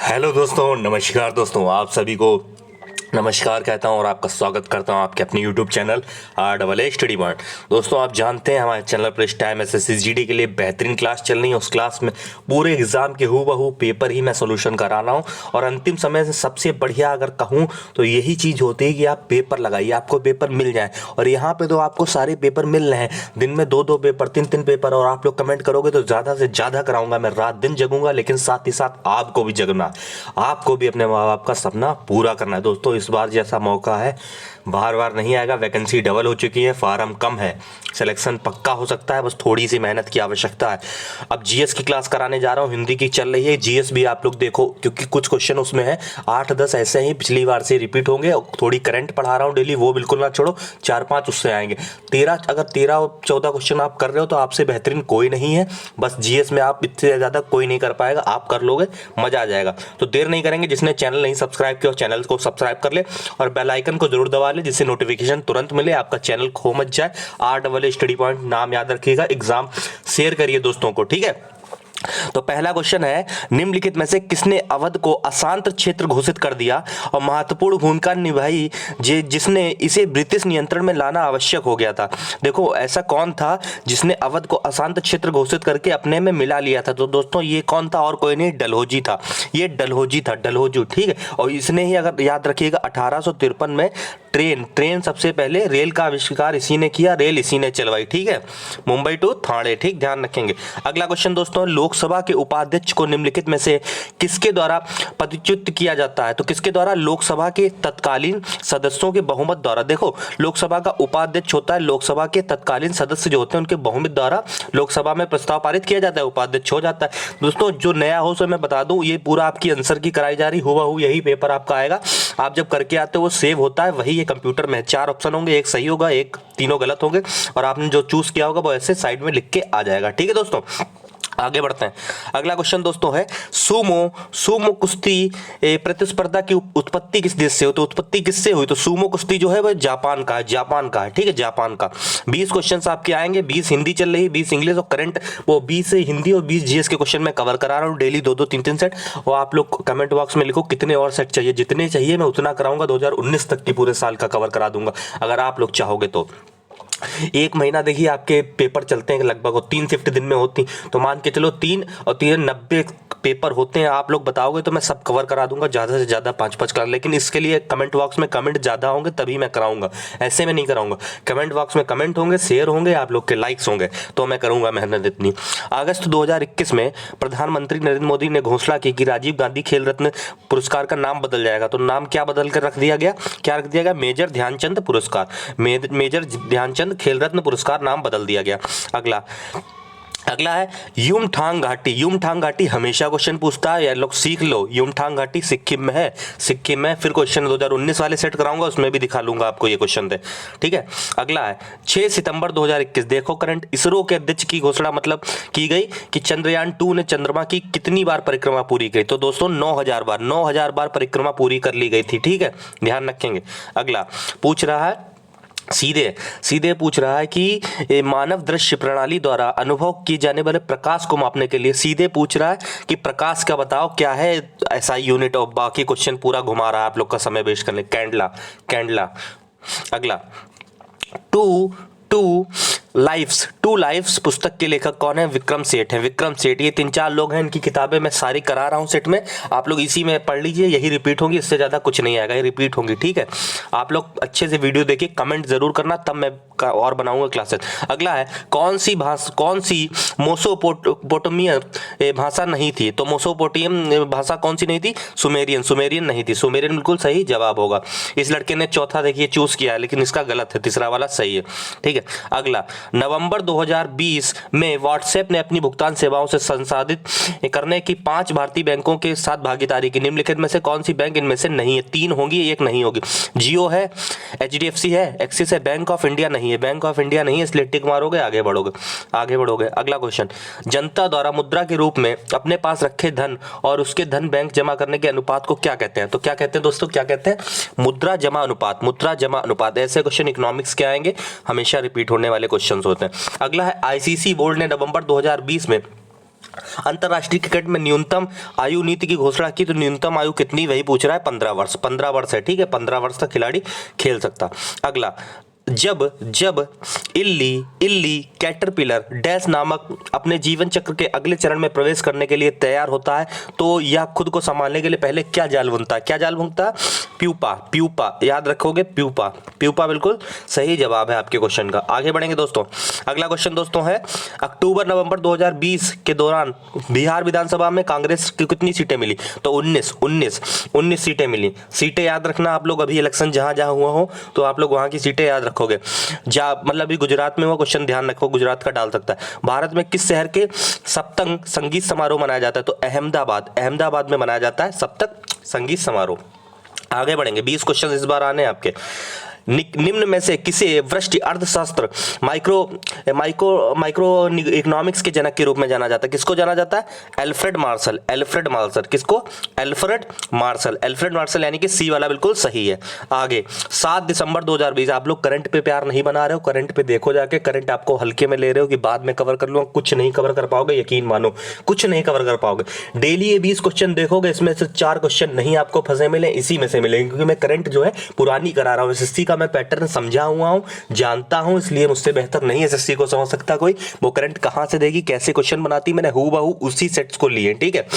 Hello दोस्तों, नमस्कार दोस्तों, आप सभी को नमस्कार कहता हूं और आपका स्वागत करता हूं आपके अपने YouTube channel RAA study point. दोस्तों, आप जानते हैं हमारे चैनल पर इस टाइम SSC GD के लिए बेहतरीन क्लास चल रही है। उस क्लास में पूरे एग्जाम के हूबहू पेपर ही मैं सोल्यूशन करा रहा हूं और अंतिम समय से सबसे बढ़िया अगर कहूं तो यही चीज़ होती है कि आप पेपर लगाइए, आपको पेपर मिल जाए। और यहाँ पे तो आपको सारे पेपर मिल रहे हैं, दिन में 2-2 पेपर, 3-3 पेपर, और आप लोग कमेंट करोगे तो ज़्यादा से ज़्यादा कराऊंगा। मैं रात दिन जगूंगा, लेकिन साथ ही साथ आपको भी जगना है, आपको भी अपने माँ बाप का सपना पूरा करना है। दोस्तों, इस बार जैसा मौका है बार बार नहीं आएगा। वैकेंसी डबल हो चुकी है, फार्म कम है, सिलेक्शन पक्का हो सकता है, बस थोड़ी सी मेहनत की आवश्यकता है। अब जीएस की क्लास कराने जा रहा हूँ, हिंदी की चल रही है। जीएस भी आप लोग देखो, क्योंकि कुछ क्वेश्चन उसमें है 8-10 ऐसे ही पिछली बार से रिपीट होंगे। थोड़ी करंट पढ़ा रहा हूँ डेली, वो बिल्कुल ना छोड़ो। 4-5 उससे आएंगे। 13 अगर 13-14 क्वेश्चन आप कर रहे हो तो आपसे बेहतरीन कोई नहीं है। बस जीएस में आप इससे ज़्यादा कोई नहीं कर पाएगा, आप कर लोगे, मजा आ जाएगा। तो देर नहीं करेंगे, जिसने चैनल नहीं सब्सक्राइब किया चैनल को सब्सक्राइब कर ले और बेल आइकन को जरूर दबा ले, जिससे नोटिफिकेशन तुरंत मिले, आपका चैनल खो मत जाए। RAA स्टडी पॉइंट नाम याद रखिएगा, एग्जाम शेयर करिए दोस्तों को, ठीक है। तो पहला क्वेश्चन है, निम्नलिखित में से किसने अवध को अशांत क्षेत्र घोषित कर दिया और महत्वपूर्ण भूमिका निभाई जिसने इसे ब्रिटिश नियंत्रण में लाना आवश्यक हो गया था। देखो, ऐसा कौन था जिसने अवध को अशांत क्षेत्र घोषित करके अपने में मिला लिया था? तो दोस्तों, ये कौन था? और कोई नहीं, डलहौजी था। ये डलहौजी था, डलहौजी, ठीक है। और इसने ही, अगर याद रखिएगा, 1853 में ट्रेन सबसे पहले, रेल का आविष्कार इसी ने किया, रेल इसी ने चलवाई, ठीक है, मुंबई टू ठाणे, ठीक, ध्यान रखेंगे। अगला क्वेश्चन दोस्तों, लोकसभा के उपाध्यक्ष को निम्नलिखित में से किसके द्वारा पदच्युत किया जाता है? तो किसके द्वारा? लोकसभा के तत्कालीन सदस्यों के बहुमत द्वारा। देखो, लोकसभा का उपाध्यक्ष होता है, लोकसभा के तत्कालीन सदस्य जो होते हैं उनके बहुमत द्वारा लोकसभा में प्रस्ताव पारित किया जाता है, उपाध्यक्ष हो जाता है। दोस्तों, जो नया हो सो मैं बता दूं, ये पूरा आपकी आंसर की कराई जा रही, हुबहू यही पेपर आपका आएगा। आप जब करके आते हो वो सेव होता है, वही ये कंप्यूटर में 4 ऑप्शन होंगे, एक सही होगा, एक तीनों गलत होंगे, और आपने जो चूज किया होगा वो ऐसे साइड में लिख के आ जाएगा, ठीक है दोस्तों। आगे बढ़ते हैं। अगला क्वेश्चन दोस्तों है, सुमो कुश्ती प्रतिस्पर्धा की उत्पत्ति किस देश से हुई? तो उत्पत्ति किससे हुई? तो सुमो कुश्ती जो है वह जापान का है, ठीक है, जापान का। 20 क्वेश्चन आपके आएंगे, 20 हिंदी चल रही है, 20 इंग्लिश और करंट, वो 20 हिंदी और 20 जीएस के क्वेश्चन मैं कवर करा रहा हूँ डेली, 2-2 3-3 सेट। और आप लोग कमेंट बॉक्स में लिखो कितने और सेट चाहिए, जितने चाहिए मैं उतना कराऊंगा। 2019 तक की पूरे साल का कवर करा दूंगा अगर आप लोग चाहोगे तो। 1 महीना देखिए आपके पेपर चलते हैं लगभग, और 3 शिफ्ट दिन में होती, तो मान के चलो 3 और 3 90 पेपर होते हैं। आप लोग बताओगे तो मैं सब कवर करा दूंगा, ज़्यादा से ज़्यादा 5-5 करा, लेकिन इसके लिए कमेंट बॉक्स में कमेंट ज़्यादा होंगे तभी मैं कराऊंगा, ऐसे में नहीं कराऊंगा। कमेंट बॉक्स में कमेंट होंगे, शेयर होंगे, आप लोग के लाइक्स होंगे, तो मैं करूंगा मेहनत इतनी। अगस्त 2021 में प्रधानमंत्री नरेंद्र मोदी ने घोषणा की कि राजीव गांधी खेल रत्न पुरस्कार का नाम बदल जाएगा। तो नाम क्या बदल कर रख दिया गया? क्या रख दिया गया? मेजर ध्यानचंद पुरस्कार, मेजर ध्यानचंद खेल रत्न पुरस्कार नाम बदल दिया गया। अगला है युमथांग घाटी हमेशा क्वेश्चन पूछता है, यार लोग सीख लो। युमथांग घाटी सिक्किम में है, फिर क्वेश्चन 2019 वाले सेट कराऊंगा, उसमें भी दिखा लूंगा आपको ये क्वेश्चन थे, ठीक है। अगला है 6 सितंबर 2021, देखो करंट, इसरो के अध्यक्ष की घोषणा मतलब की गई कि चंद्रयान 2 ने चंद्रमा की कितनी बार परिक्रमा पूरी की? तो दोस्तों 9000 बार परिक्रमा पूरी कर ली गई थी, ठीक है, ध्यान रखेंगे। अगला पूछ रहा है, सीधे पूछ रहा है कि मानव दृश्य प्रणाली द्वारा अनुभव किए जाने वाले प्रकाश को मापने के लिए, सीधे पूछ रहा है कि प्रकाश का बताओ क्या है एसआई यूनिट, और बाकी क्वेश्चन पूरा घुमा रहा है आप लोग का समय वेस्ट करने। कैंडला। अगला टू लाइफ्स पुस्तक के लेखक कौन है? विक्रम सेठ है, विक्रम सेठ। ये 3-4 लोग हैं, इनकी किताबें मैं सारी करा रहा हूँ सेट में, आप लोग इसी में पढ़ लीजिए, यही रिपीट होंगी, इससे ज़्यादा कुछ नहीं आएगा, ये रिपीट होंगी, ठीक है। आप लोग अच्छे से वीडियो देखिए, कमेंट जरूर करना, तब मैं और बनाऊंगा क्लासेस। अगला है, कौन सी मोसोपोटामिया भाषा नहीं थी? तो मोसोपोटामियन भाषा कौन सी नहीं थी? सुमेरियन नहीं थी, सुमेरियन बिल्कुल सही जवाब होगा। इस लड़के ने चौथा देखिए चूज किया है, लेकिन इसका गलत है, तीसरा वाला सही है, ठीक है। अगला, नवंबर 2020 में व्हाट्सएप ने अपनी भुगतान सेवाओं से संसाधित करने की 5 भारतीय बैंकों के साथ भागीदारी की। निम्नलिखित में से कौन सी बैंक इनमें से नहीं है? 3 होगी, एक नहीं होगी। जियो है, HDFC है, एक्सिस है, बैंक ऑफ इंडिया नहीं है, बैंक ऑफ इंडिया नहीं है, इसलिए टिक मारोगे, आगे बढ़ोगे। अगला क्वेश्चन, जनता द्वारा मुद्रा के रूप में अपने पास रखे धन और उसके धन बैंक जमा करने के अनुपात को क्या कहते हैं? तो क्या कहते हैं दोस्तों, क्या कहते हैं? मुद्रा जमा अनुपात। ऐसे क्वेश्चन इकोनॉमिक्स के आएंगे, हमेशा रिपीट होने वाले क्वेश्चन होते हैं। अगला है, आईसीसी बोर्ड ने नवंबर 2020 में अंतरराष्ट्रीय क्रिकेट में न्यूनतम आयु नीति की घोषणा की, तो न्यूनतम आयु कितनी वही पूछ रहा है, 15 वर्ष। 15 वर्ष है, ठीक है, 15 वर्ष तक खिलाड़ी खेल सकता। अगला, जब जब इल्ली इल्ली कैटरपिलर डैश नामक अपने जीवन चक्र के अगले चरण में प्रवेश करने के लिए तैयार होता है, तो यह खुद को संभालने के लिए पहले क्या जाल बुनता है? क्या जाल बुनता है? प्यूपा। प्यूपा याद रखोगे, प्यूपा। प्यूपा बिल्कुल सही जवाब है आपके क्वेश्चन का। आगे बढ़ेंगे दोस्तों। अगला क्वेश्चन दोस्तों है, अक्टूबर नवंबर 2020 के दौरान बिहार विधानसभा में कांग्रेस की कितनी सीटें मिली? तो 19 सीटें मिली। सीटें याद रखना आप लोग, अभी इलेक्शन जहां जहां हुआ हो तो आप लोग वहां की सीटें याद रखोगे। मतलब अभी गुजरात में हुआ, क्वेश्चन ध्यान रखो, गुजरात का डाल सकता है। भारत में किस शहर के सप्तक संगीत समारोह मनाया जाता है? तो अहमदाबाद में मनाया जाता है सप्तक संगीत समारोह। आगे बढ़ेंगे, 20 क्वेश्चन इस बार आने आपके। निम्न में से किसे वृष्टि अर्थशास्त्र माइक्रो इकोनॉमिक्स के जनक के रूप में जाना जाता है? किसको जाना जाता है? Alfred Marshall. किसको? एल्फ्रेड मार्शल यानी कि सी वाला बिल्कुल सही है। आगे 7 दिसंबर 2020, आप लोग करंट पे प्यार नहीं बना रहे हो, करंट पे देखो जाके, करंट आपको हल्के में ले रहे हो कि बाद में कवर कर लूंगा, कुछ नहीं कवर कर पाओगे, यकीन मानो कुछ नहीं कवर कर पाओगे। डेली ये 20 क्वेश्चन देखोगे, इसमें से 4 क्वेश्चन नहीं आपको फंसे मिले, इसी में से मिलेंगे, क्योंकि मैं करंट जो है पुरानी करा रहा हूँ। एसएससी का मैं पैटर्न समझा हुआ हूं, जानता हूं, इसलिए मुझसे बेहतर नहीं एसएससी को समझ सकता कोई। वो करंट कहां से देगी, कैसे क्वेश्चन बनाती, मैंने हूबहू उसी सेट्स को लिए, ठीक है।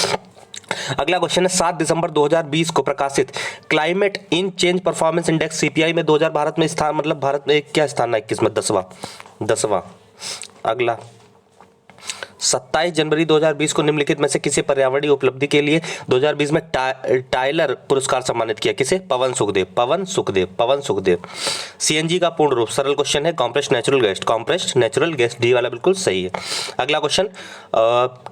अगला क्वेश्चन है, 7 दिसंबर 2020 को प्रकाशित climate in change performance index CPI में 2000 भारत में स्थान, मतलब भारत में क्या स्थान है? 21 में 10वां। अगला 27 जनवरी 2020 को निम्नलिखित में से किसी पर्यावरणीय उपलब्धि के लिए 2020 में टाइलर पुरस्कार सम्मानित किया? किसे? पवन सुखदेव। सीएनजी का पूर्ण रूप, सरल क्वेश्चन है, कॉम्प्रेस्ड नेचुरल गैस, डी वाला बिल्कुल सही है। अगला क्वेश्चन,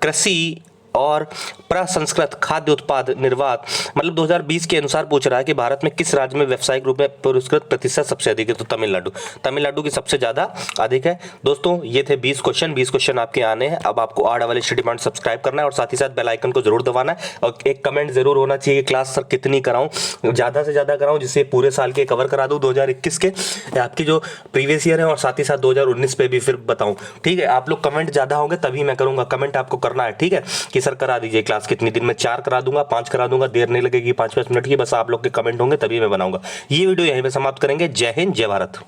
कृषि और प्रसंस्कृत खाद्य उत्पाद निर्यात मतलब 2020 के अनुसार पूछ रहा है कि भारत में किस राज्य में व्यावसायिक रूप में पुरस्कृत प्रतिशत सबसे अधिक है? तो तमिलनाडु की सबसे ज्यादा अधिक है। दोस्तों ये थे 20 क्वेश्चन आपके आने हैं। अब आपको R double study point subscribe करना है और साथ ही साथ बेल आइकन को जरूर दबाना है, और एक कमेंट जरूर होना चाहिए, क्लास सर कितनी कराऊं, ज्यादा से ज्यादा कराऊं, जिससे पूरे साल के कवर करा दूं 2021 के, आपकी जो प्रीवियस ईयर है, और साथ ही साथ 2019 पे भी फिर बताऊं, ठीक है। आप लोग कमेंट ज्यादा होंगे तभी मैं करूंगा, कमेंट आपको करना है, ठीक है, कि सर करा दीजिए क्लास कितनी दिन में, 4 करा दूंगा, 5 करा दूंगा, देर नहीं लगेगी, 5-5 मिनट की, बस आप लोग के कमेंट होंगे तभी मैं बनाऊंगा। ये वीडियो यहीं पे समाप्त करेंगे। जय हिंद, जय भारत।